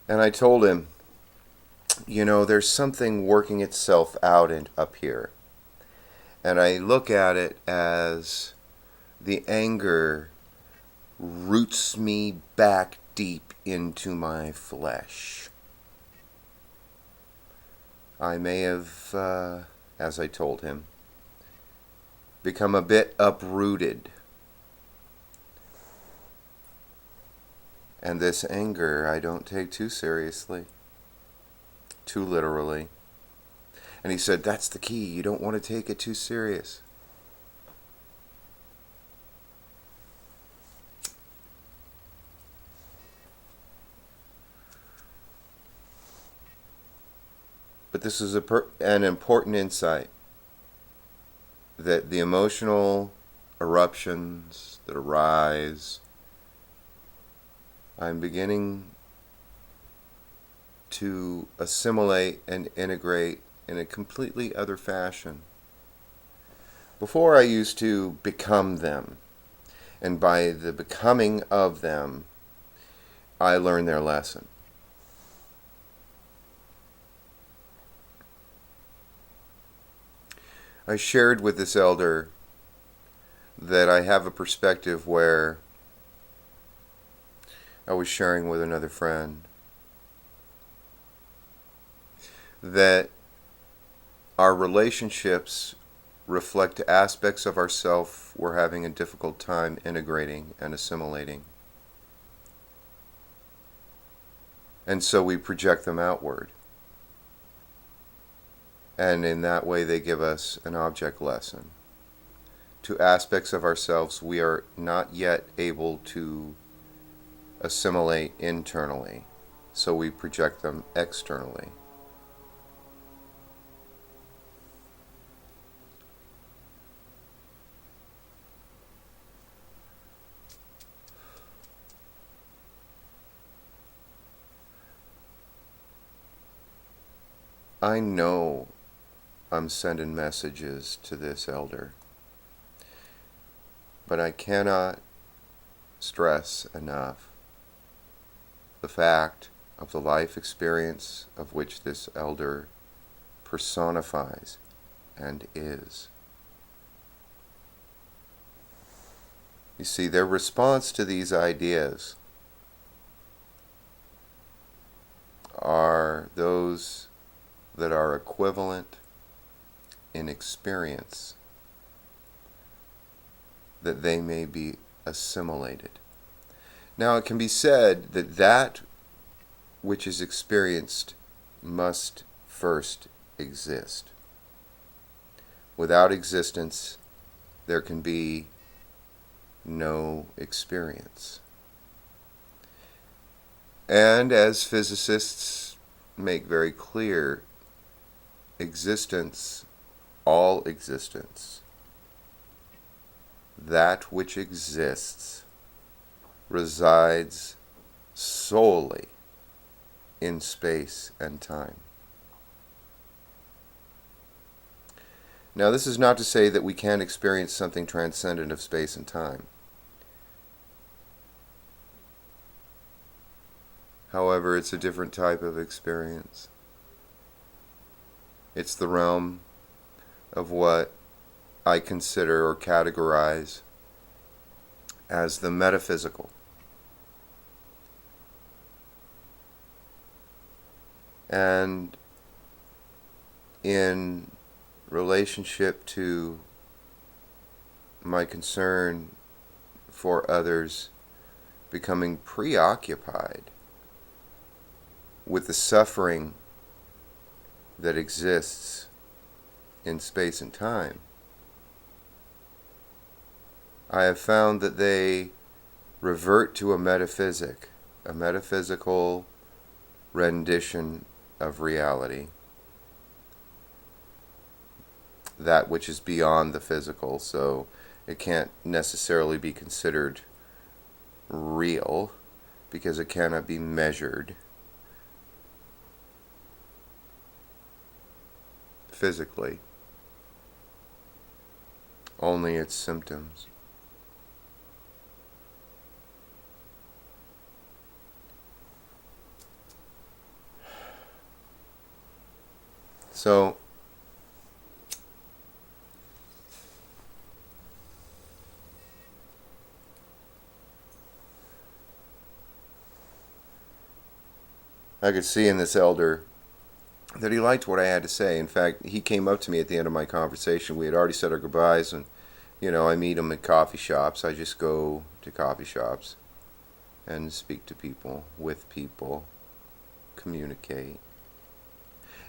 And I told him, there's something working itself out up here. And I look at it as the anger roots me back deep into my flesh. I may have, as I told him, become a bit uprooted. And this anger I don't take too seriously, too literally. And he said, that's the key. You don't want to take it too serious. But this is an important insight, that the emotional eruptions that arise, I'm beginning to assimilate and integrate in a completely other fashion. Before, I used to become them, and by the becoming of them, I learned their lesson. I shared with this elder that I have a perspective where I was sharing with another friend that our relationships reflect aspects of ourself we're having a difficult time integrating and assimilating. And so we project them outward. And in that way they give us an object lesson to aspects of ourselves we are not yet able to assimilate internally, so we project them externally. I know I'm sending messages to this elder, but I cannot stress enough the fact of the life experience of which this elder personifies and is. You see, their response to these ideas are those that are equivalent in experience, that they may be assimilated. Now, it can be said that that which is experienced must first exist. Without existence, there can be no experience. And as physicists make very clear, existence, all existence, that which exists, resides solely in space and time. Now, this is not to say that we can't experience something transcendent of space and time. However, it's a different type of experience. It's the realm of what I consider or categorize as the metaphysical. And in relationship to my concern for others becoming preoccupied with the suffering that exists in space and time, I have found that they revert to a metaphysical rendition of reality, that which is beyond the physical, so it can't necessarily be considered real because it cannot be measured physically, only its symptoms. So, I could see in this elder that he liked what I had to say. In fact, he came up to me at the end of my conversation. We had already said our goodbyes, and I meet him at coffee shops. I just go to coffee shops and speak to people, with people, communicate.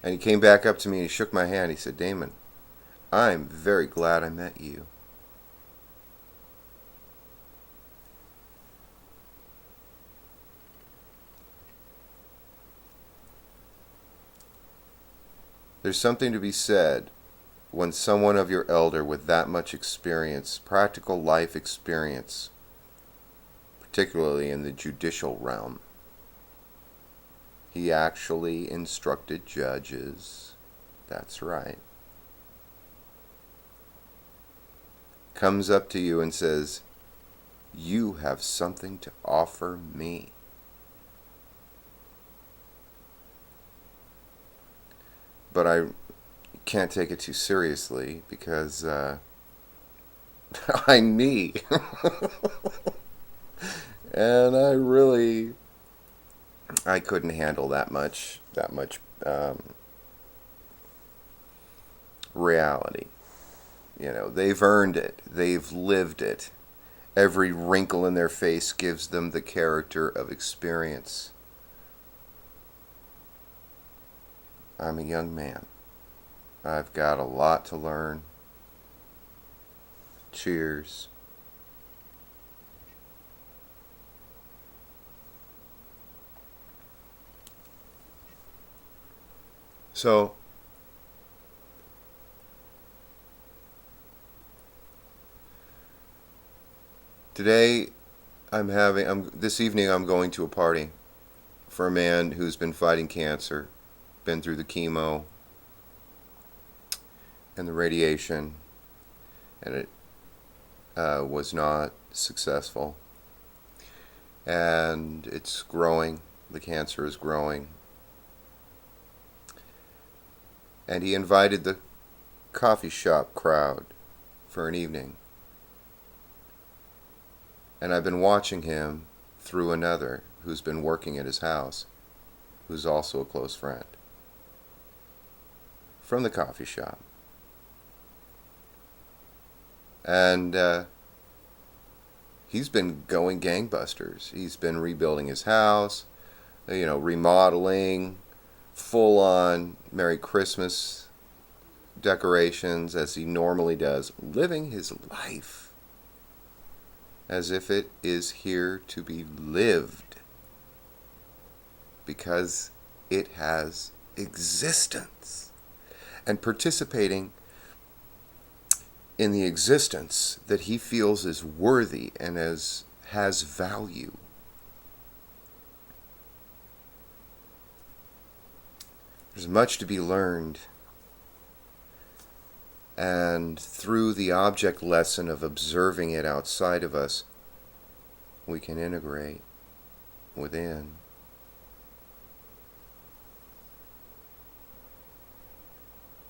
And he came back up to me and he shook my hand. He said, "Damon, I'm very glad I met you." There's something to be said when someone of your elder with that much experience, practical life experience, particularly in the judicial realm, he actually instructed judges, that's right, comes up to you and says, "You have something to offer me." But I can't take it too seriously because I'm me. And I couldn't handle that much reality. They've earned it. They've lived it. Every wrinkle in their face gives them the character of experience. I'm a young man. I've got a lot to learn. Cheers. So, today this evening I'm going to a party for a man who's been fighting cancer, been through the chemo and the radiation, and it was not successful. And it's growing. The cancer is growing. And he invited the coffee shop crowd for an evening. And I've been watching him through another who's been working at his house, who's also a close friend, from the coffee shop. And he's been going gangbusters. He's been rebuilding his house, remodeling, full-on Merry Christmas decorations as he normally does, living his life as if it is here to be lived because it has existence, and participating in the existence that he feels is worthy and has value. There's much to be learned, and through the object lesson of observing it outside of us, we can integrate within.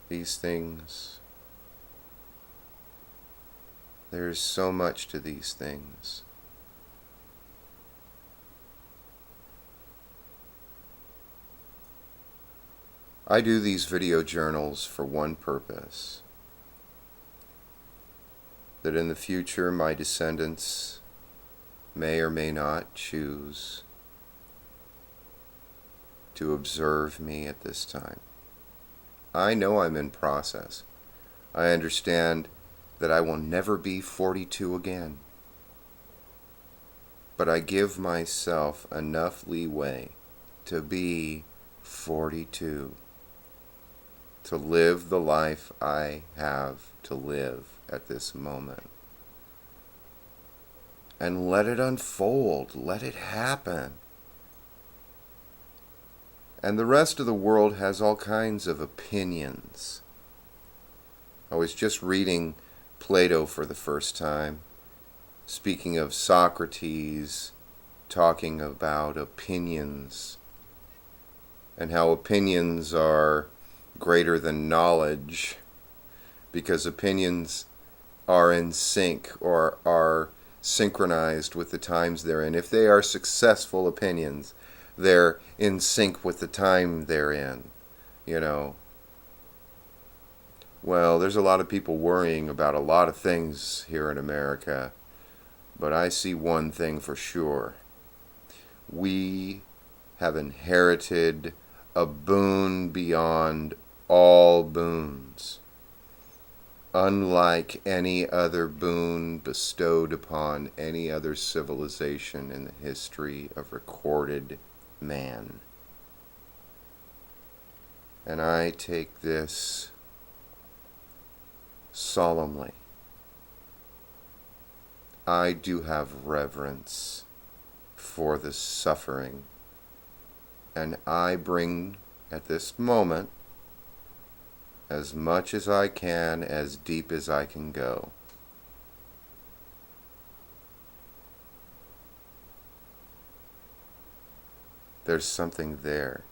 These things, there's so much to these things. I do these video journals for one purpose: that in the future my descendants may or may not choose to observe me at this time. I know I'm in process. I understand that I will never be 42 again. But I give myself enough leeway to be 42, to live the life I have to live at this moment. And let it unfold, let it happen. And the rest of the world has all kinds of opinions. I was just reading Plato for the first time, speaking of Socrates, talking about opinions, and how opinions are greater than knowledge, because opinions are in sync or are synchronized with the times they're in. If they are successful opinions, they're in sync with the time they're in, you know. Well, there's a lot of people worrying about a lot of things here in America, but I see one thing for sure. We have inherited a boon beyond all boons, unlike any other boon bestowed upon any other civilization in the history of recorded man. And I take this solemnly. I do have reverence for the suffering, and I bring at this moment as much as I can, as deep as I can go. There's something there.